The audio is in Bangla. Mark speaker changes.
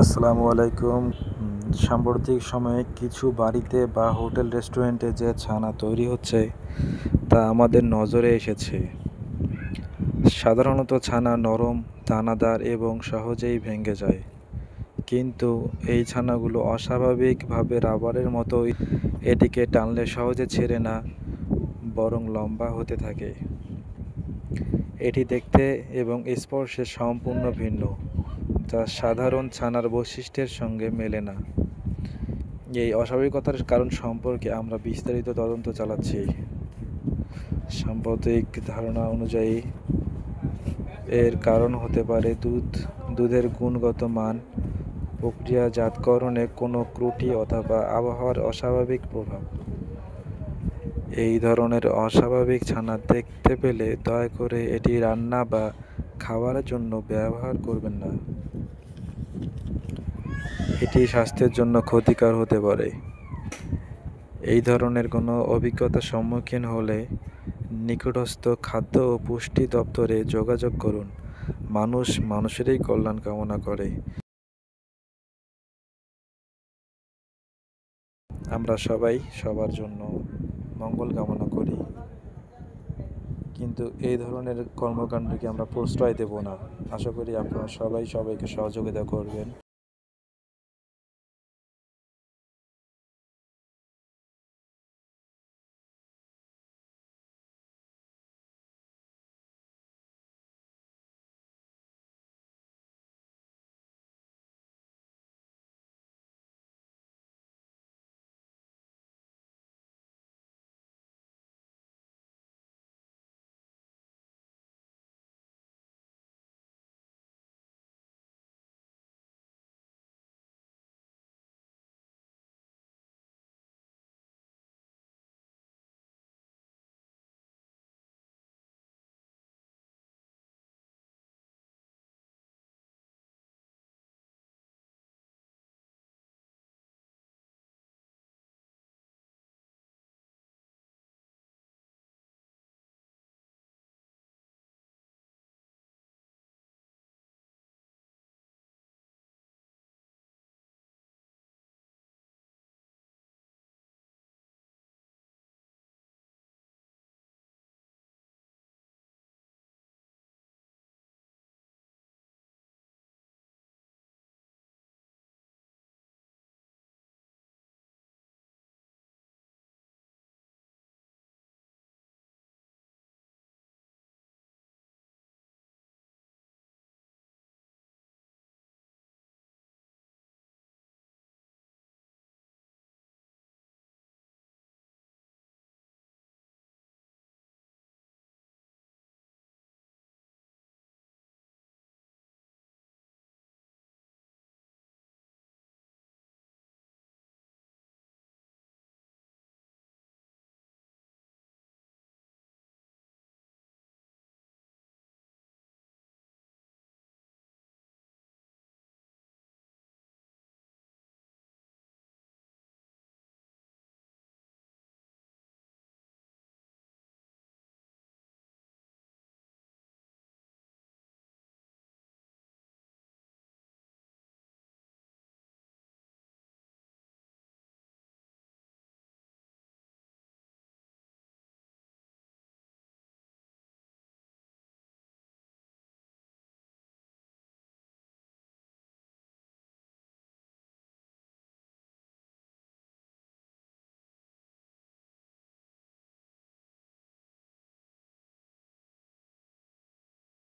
Speaker 1: আসসালামু আলাইকুম। সাম্প্রতিক সময়ে কিছু বাড়িতে বা হোটেল রেস্টুরেন্টে যে ছানা তৈরি হচ্ছে তা আমাদের নজরে এসেছে। সাধারণত ছানা নরম, দানাদার এবং সহজেই ভেঙে যায়, কিন্তু এই ছানাগুলো অস্বাভাবিকভাবে রাবারের মতো এটিকে টানলে সহজে ছেড়ে না, বরং লম্বা হতে থাকে। এটি দেখতে এবং স্পর্শে সম্পূর্ণ ভিন্ন, যা সাধারণ ছানার বৈশিষ্ট্যের সঙ্গে মেলে না। এই অস্বাভাবিকতার কারণ সম্পর্কে আমরা বিস্তারিত তদন্ত চালাচ্ছি। সাম্প্রতিক ধারণা অনুযায়ী এর কারণ হতে পারে দুধের গুণগত মান, প্রক্রিয়াজাতকরণে কোনো ত্রুটি অথবা আবহাওয়ার অস্বাভাবিক প্রভাব। এই ধরনের অস্বাভাবিক ছানা দেখতে পেলে দয়া করে এটি রান্না বা খাবারের জন্য ব্যবহার করবেন না। এটি স্বাস্থ্যের জন্য ক্ষতিকর হতে পারে। এই ধরনের কোনো অভিজ্ঞতার সম্মুখীন হলে নিকটস্থ খাদ্য ও পুষ্টি দপ্তরে যোগাযোগ করুন। মানুষ মানুষেরই কল্যাণ কামনা করে। আমরা সবাই সবার জন্য মঙ্গল কামনা করি, কিন্তু এই ধরনের কর্মকাণ্ডকে আমরা প্রশ্রয় দেব না। আশা করি আপনারা সবাই সবাইকে সহযোগিতা করবেন।